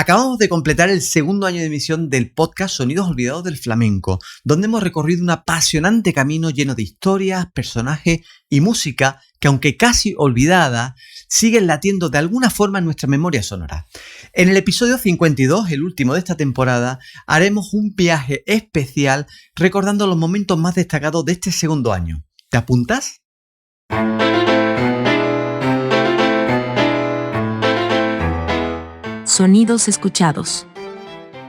Acabamos de completar el segundo año de emisión del podcast Sonidos Olvidados del Flamenco, donde hemos recorrido un apasionante camino lleno de historias, personajes y música que, aunque casi olvidada, siguen latiendo de alguna forma en nuestra memoria sonora. En el episodio 52, el último de esta temporada, haremos un viaje especial recordando los momentos más destacados de este segundo año. ¿Te apuntas? Sonidos escuchados.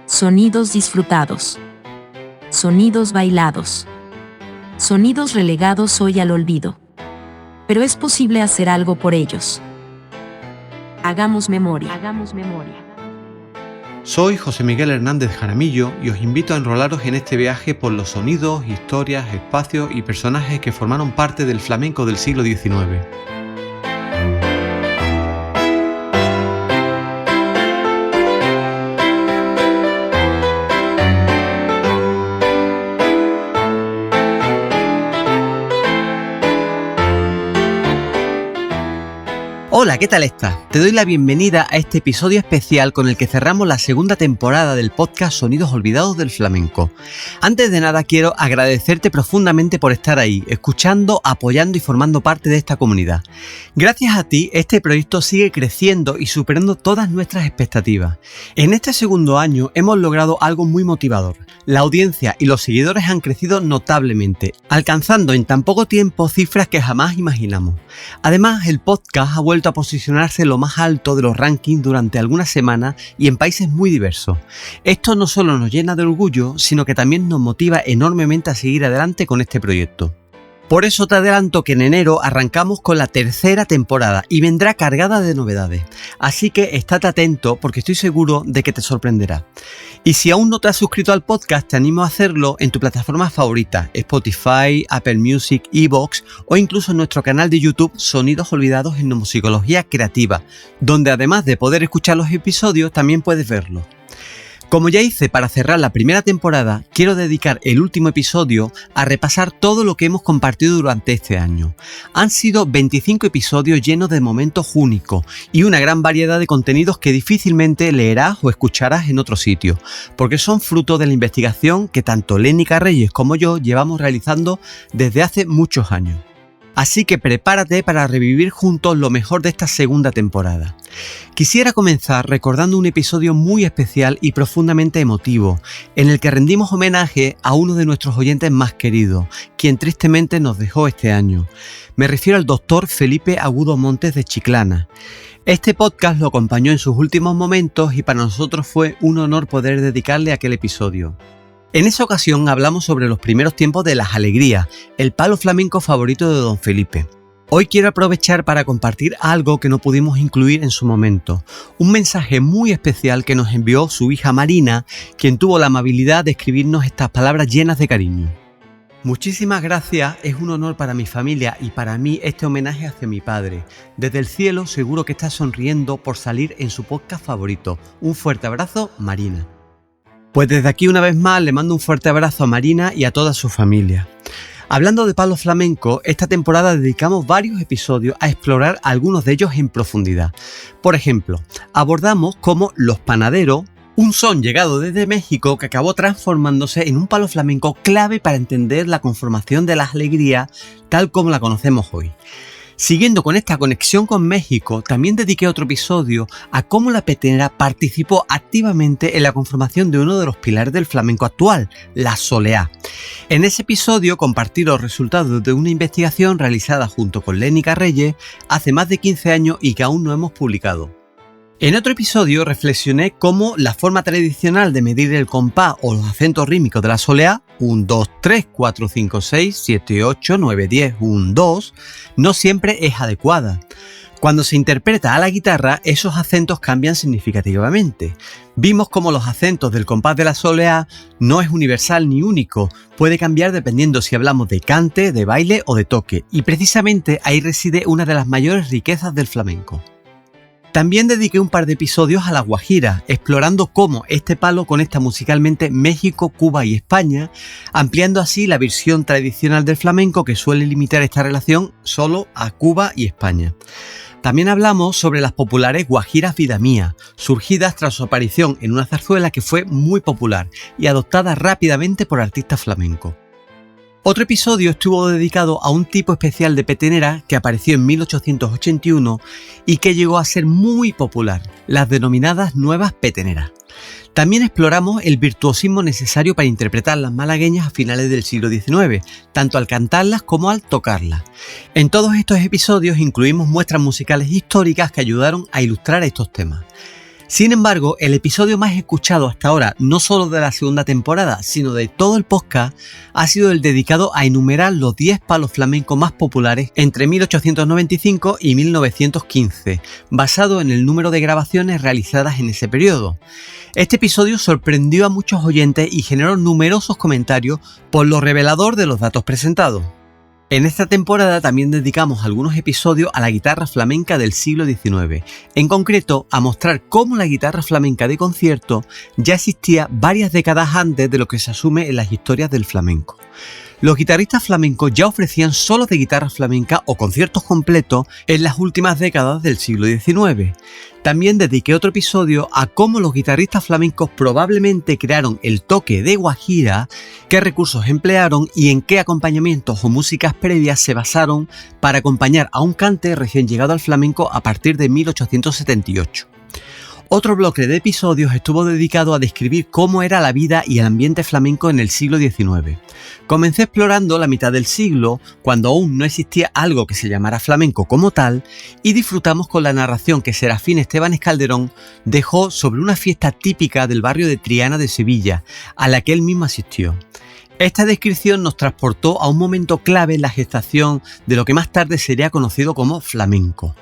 Sonidos disfrutados. Sonidos bailados. Sonidos relegados hoy al olvido. Pero es posible hacer algo por ellos. Hagamos memoria. Soy José Miguel Hernández Jaramillo y os invito a enrolaros en este viaje por los sonidos, historias, espacios y personajes que formaron parte del flamenco del siglo XIX. Hola, ¿qué tal estás? Te doy la bienvenida a este episodio especial con el que cerramos la segunda temporada del podcast Sonidos Olvidados del Flamenco. Antes de nada quiero agradecerte profundamente por estar ahí, escuchando, apoyando y formando parte de esta comunidad. Gracias a ti, este proyecto sigue creciendo y superando todas nuestras expectativas. En este segundo año hemos logrado algo muy motivador. La audiencia y los seguidores han crecido notablemente, alcanzando en tan poco tiempo cifras que jamás imaginamos. Además, el podcast ha vuelto a posicionarse en lo más alto de los rankings durante algunas semanas y en países muy diversos. Esto no solo nos llena de orgullo, sino que también nos motiva enormemente a seguir adelante con este proyecto. Por eso te adelanto que en enero arrancamos con la tercera temporada y vendrá cargada de novedades. Así que estate atento porque estoy seguro de que te sorprenderá. Y si aún no te has suscrito al podcast, te animo a hacerlo en tu plataforma favorita, Spotify, Apple Music, iVoox o incluso en nuestro canal de YouTube Sonidos Olvidados en Musicología Creativa, donde además de poder escuchar los episodios, también puedes verlos. Como ya hice para cerrar la primera temporada, quiero dedicar el último episodio a repasar todo lo que hemos compartido durante este año. Han sido 25 episodios llenos de momentos únicos y una gran variedad de contenidos que difícilmente leerás o escucharás en otro sitio, porque son fruto de la investigación que tanto Lénica Reyes como yo llevamos realizando desde hace muchos años. Así que prepárate para revivir juntos lo mejor de esta segunda temporada. Quisiera comenzar recordando un episodio muy especial y profundamente emotivo, en el que rendimos homenaje a uno de nuestros oyentes más queridos, quien tristemente nos dejó este año. Me refiero al doctor Felipe Agudo Montes de Chiclana. Este podcast lo acompañó en sus últimos momentos y para nosotros fue un honor poder dedicarle aquel episodio. En esa ocasión hablamos sobre los primeros tiempos de las alegrías, el palo flamenco favorito de don Felipe. Hoy quiero aprovechar para compartir algo que no pudimos incluir en su momento, un mensaje muy especial que nos envió su hija Marina, quien tuvo la amabilidad de escribirnos estas palabras llenas de cariño. Muchísimas gracias, es un honor para mi familia y para mí este homenaje hacia mi padre. Desde el cielo seguro que está sonriendo por salir en su podcast favorito. Un fuerte abrazo, Marina. Pues desde aquí una vez más le mando un fuerte abrazo a Marina y a toda su familia. Hablando de palo flamenco, esta temporada dedicamos varios episodios a explorar algunos de ellos en profundidad. Por ejemplo, abordamos cómo los panaderos, un son llegado desde México que acabó transformándose en un palo flamenco clave para entender la conformación de las alegrías tal como la conocemos hoy. Siguiendo con esta conexión con México, también dediqué otro episodio a cómo la petenera participó activamente en la conformación de uno de los pilares del flamenco actual, la soleá. En ese episodio compartí los resultados de una investigación realizada junto con Lénica Reyes hace más de 15 años y que aún no hemos publicado. En otro episodio reflexioné cómo la forma tradicional de medir el compás o los acentos rítmicos de la soleá, 1, 2, 3, 4, 5, 6, 7, 8, 9, 10, 1, 2, no siempre es adecuada. Cuando se interpreta a la guitarra, esos acentos cambian significativamente. Vimos cómo los acentos del compás de la soleá no es universal ni único, puede cambiar dependiendo si hablamos de cante, de baile o de toque, y precisamente ahí reside una de las mayores riquezas del flamenco. También dediqué un par de episodios a la guajira, explorando cómo este palo conecta musicalmente México, Cuba y España, ampliando así la visión tradicional del flamenco que suele limitar esta relación solo a Cuba y España. También hablamos sobre las populares guajiras Vida Mía, surgidas tras su aparición en una zarzuela que fue muy popular y adoptada rápidamente por artistas flamencos. Otro episodio estuvo dedicado a un tipo especial de petenera que apareció en 1881 y que llegó a ser muy popular, las denominadas nuevas peteneras. También exploramos el virtuosismo necesario para interpretar las malagueñas a finales del siglo XIX, tanto al cantarlas como al tocarlas. En todos estos episodios incluimos muestras musicales históricas que ayudaron a ilustrar estos temas. Sin embargo, el episodio más escuchado hasta ahora, no solo de la segunda temporada, sino de todo el podcast, ha sido el dedicado a enumerar los 10 palos flamencos más populares entre 1895 y 1915, basado en el número de grabaciones realizadas en ese periodo. Este episodio sorprendió a muchos oyentes y generó numerosos comentarios por lo revelador de los datos presentados. En esta temporada también dedicamos algunos episodios a la guitarra flamenca del siglo XIX, en concreto a mostrar cómo la guitarra flamenca de concierto ya existía varias décadas antes de lo que se asume en las historias del flamenco. Los guitarristas flamencos ya ofrecían solos de guitarra flamenca o conciertos completos en las últimas décadas del siglo XIX. También dediqué otro episodio a cómo los guitarristas flamencos probablemente crearon el toque de guajira, qué recursos emplearon y en qué acompañamientos o músicas previas se basaron para acompañar a un cante recién llegado al flamenco a partir de 1878. Otro bloque de episodios estuvo dedicado a describir cómo era la vida y el ambiente flamenco en el siglo XIX. Comencé explorando la mitad del siglo, cuando aún no existía algo que se llamara flamenco como tal, y disfrutamos con la narración que Serafín Estebanes Calderón dejó sobre una fiesta típica del barrio de Triana de Sevilla, a la que él mismo asistió. Esta descripción nos transportó a un momento clave en la gestación de lo que más tarde sería conocido como flamenco.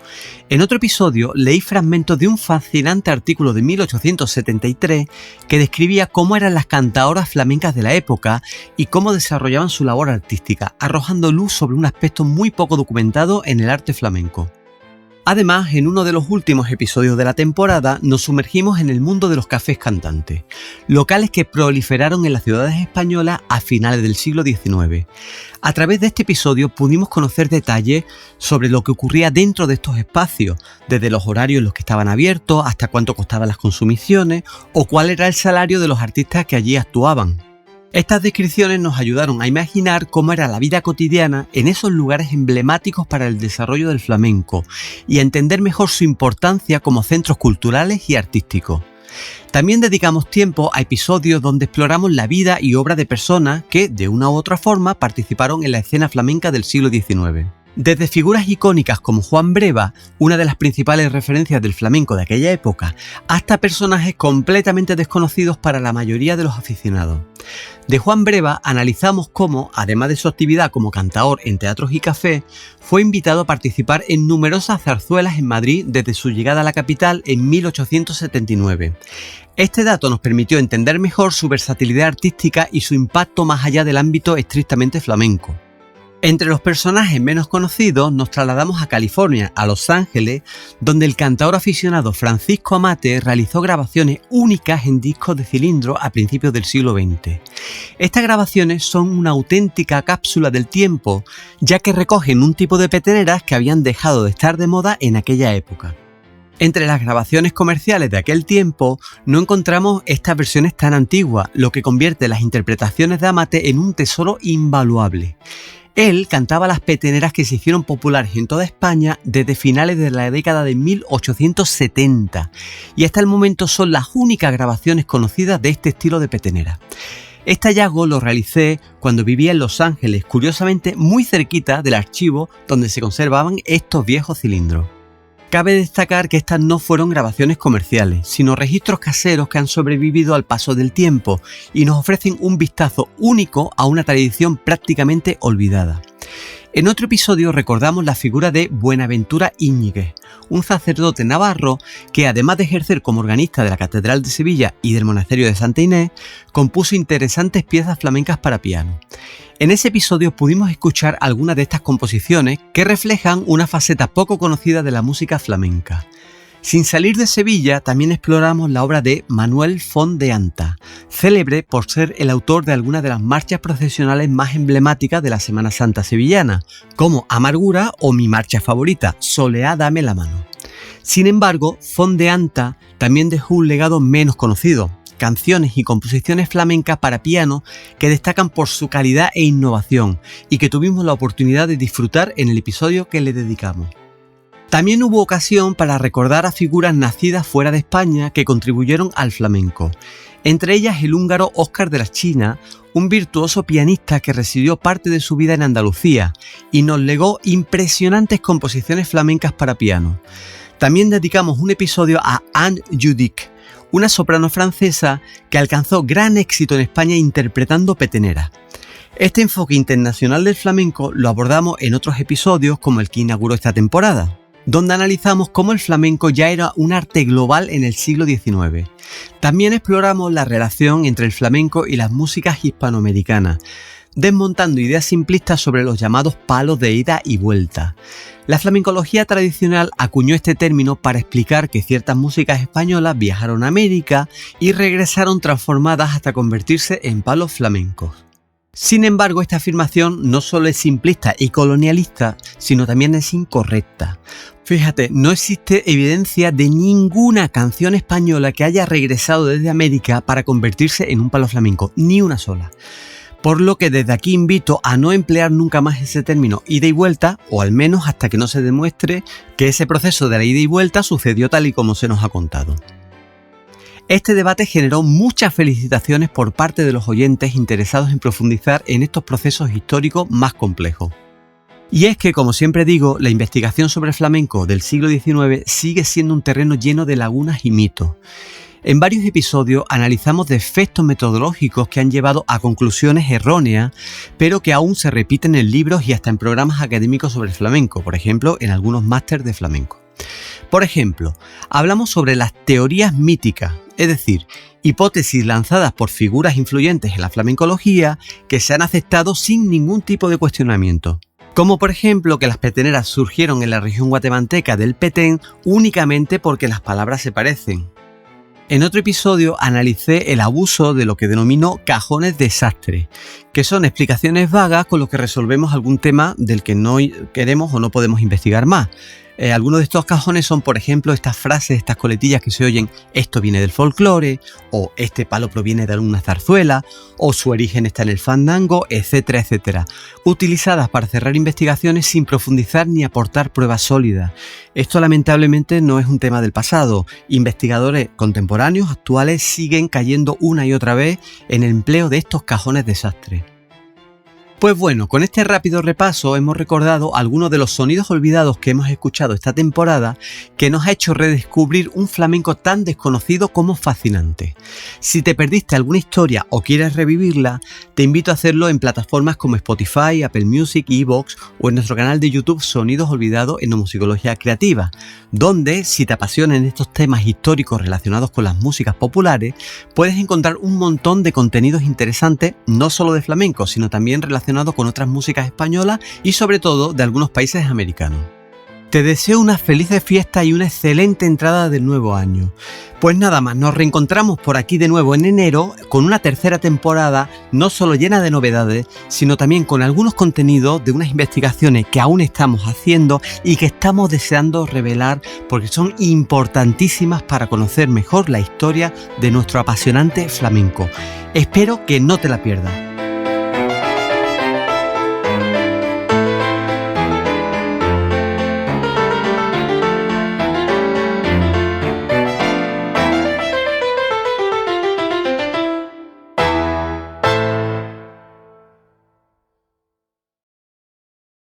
En otro episodio leí fragmentos de un fascinante artículo de 1873 que describía cómo eran las cantaoras flamencas de la época y cómo desarrollaban su labor artística, arrojando luz sobre un aspecto muy poco documentado en el arte flamenco. Además, en uno de los últimos episodios de la temporada nos sumergimos en el mundo de los cafés cantantes, locales que proliferaron en las ciudades españolas a finales del siglo XIX. A través de este episodio pudimos conocer detalles sobre lo que ocurría dentro de estos espacios, desde los horarios en los que estaban abiertos hasta cuánto costaban las consumiciones o cuál era el salario de los artistas que allí actuaban. Estas descripciones nos ayudaron a imaginar cómo era la vida cotidiana en esos lugares emblemáticos para el desarrollo del flamenco y a entender mejor su importancia como centros culturales y artísticos. También dedicamos tiempo a episodios donde exploramos la vida y obra de personas que, de una u otra forma, participaron en la escena flamenca del siglo XIX. Desde figuras icónicas como Juan Breva, una de las principales referencias del flamenco de aquella época, hasta personajes completamente desconocidos para la mayoría de los aficionados. De Juan Breva analizamos cómo, además de su actividad como cantaor en teatros y cafés, fue invitado a participar en numerosas zarzuelas en Madrid desde su llegada a la capital en 1879. Este dato nos permitió entender mejor su versatilidad artística y su impacto más allá del ámbito estrictamente flamenco. Entre los personajes menos conocidos nos trasladamos a California, a Los Ángeles, donde el cantaor aficionado Francisco Amate realizó grabaciones únicas en discos de cilindro a principios del siglo XX. Estas grabaciones son una auténtica cápsula del tiempo, ya que recogen un tipo de peteneras que habían dejado de estar de moda en aquella época. Entre las grabaciones comerciales de aquel tiempo no encontramos estas versiones tan antiguas, lo que convierte las interpretaciones de Amate en un tesoro invaluable. Él cantaba las peteneras que se hicieron populares en toda España desde finales de la década de 1870 y hasta el momento son las únicas grabaciones conocidas de este estilo de petenera. Este hallazgo lo realicé cuando vivía en Los Ángeles, curiosamente muy cerquita del archivo donde se conservaban estos viejos cilindros. Cabe destacar que estas no fueron grabaciones comerciales, sino registros caseros que han sobrevivido al paso del tiempo y nos ofrecen un vistazo único a una tradición prácticamente olvidada. En otro episodio recordamos la figura de Buenaventura Íñiguez, un sacerdote navarro que, además de ejercer como organista de la Catedral de Sevilla y del Monasterio de Santa Inés, compuso interesantes piezas flamencas para piano. En ese episodio pudimos escuchar algunas de estas composiciones que reflejan una faceta poco conocida de la música flamenca. Sin salir de Sevilla, también exploramos la obra de Manuel Font de Anta, célebre por ser el autor de algunas de las marchas procesionales más emblemáticas de la Semana Santa sevillana, como Amargura o mi marcha favorita, Soleá dame la mano. Sin embargo, Font de Anta también dejó un legado menos conocido, canciones y composiciones flamencas para piano que destacan por su calidad e innovación y que tuvimos la oportunidad de disfrutar en el episodio que le dedicamos. También hubo ocasión para recordar a figuras nacidas fuera de España que contribuyeron al flamenco, entre ellas el húngaro Óscar de la China, un virtuoso pianista que residió parte de su vida en Andalucía y nos legó impresionantes composiciones flamencas para piano. También dedicamos un episodio a Anne Judic, una soprano francesa que alcanzó gran éxito en España interpretando petenera. Este enfoque internacional del flamenco lo abordamos en otros episodios como el que inauguró esta temporada, donde analizamos cómo el flamenco ya era un arte global en el siglo XIX. También exploramos la relación entre el flamenco y las músicas hispanoamericanas, desmontando ideas simplistas sobre los llamados palos de ida y vuelta. La flamencología tradicional acuñó este término para explicar que ciertas músicas españolas viajaron a América y regresaron transformadas hasta convertirse en palos flamencos. Sin embargo, esta afirmación no solo es simplista y colonialista, sino también es incorrecta. Fíjate, no existe evidencia de ninguna canción española que haya regresado desde América para convertirse en un palo flamenco, ni una sola. Por lo que desde aquí invito a no emplear nunca más ese término ida y vuelta, o al menos hasta que no se demuestre que ese proceso de la ida y vuelta sucedió tal y como se nos ha contado. Este debate generó muchas felicitaciones por parte de los oyentes interesados en profundizar en estos procesos históricos más complejos. Y es que, como siempre digo, la investigación sobre el flamenco del siglo XIX sigue siendo un terreno lleno de lagunas y mitos. En varios episodios analizamos defectos metodológicos que han llevado a conclusiones erróneas, pero que aún se repiten en libros y hasta en programas académicos sobre el flamenco, por ejemplo, en algunos másteres de flamenco. Por ejemplo, hablamos sobre las teorías míticas, es decir, hipótesis lanzadas por figuras influyentes en la flamencología que se han aceptado sin ningún tipo de cuestionamiento. Como por ejemplo que las peteneras surgieron en la región guatemalteca del Petén únicamente porque las palabras se parecen. En otro episodio analicé el abuso de lo que denomino cajones de sastre, que son explicaciones vagas con lo que resolvemos algún tema del que no queremos o no podemos investigar más. Algunos de estos cajones son, por ejemplo, estas frases, estas coletillas que se oyen: esto viene del folclore, o este palo proviene de alguna zarzuela, o su origen está en el fandango, etcétera, etcétera, utilizadas para cerrar investigaciones sin profundizar ni aportar pruebas sólidas. Esto lamentablemente no es un tema del pasado. Investigadores contemporáneos actuales siguen cayendo una y otra vez en el empleo de estos cajones de sastre. Pues bueno, con este rápido repaso hemos recordado algunos de los sonidos olvidados que hemos escuchado esta temporada, que nos ha hecho redescubrir un flamenco tan desconocido como fascinante. Si te perdiste alguna historia o quieres revivirla, te invito a hacerlo en plataformas como Spotify, Apple Music, iVoox o en nuestro canal de YouTube Sonidos Olvidados en Musicología Creativa, donde, si te apasionan estos temas históricos relacionados con las músicas populares, puedes encontrar un montón de contenidos interesantes, no solo de flamenco, sino también relacionados con otras músicas españolas y sobre todo de algunos países americanos. Te deseo unas felices fiestas y una excelente entrada del nuevo año. Pues nada más, nos reencontramos por aquí de nuevo en enero con una tercera temporada no solo llena de novedades, sino también con algunos contenidos de unas investigaciones que aún estamos haciendo y que estamos deseando revelar porque son importantísimas para conocer mejor la historia de nuestro apasionante flamenco. Espero que no te la pierdas.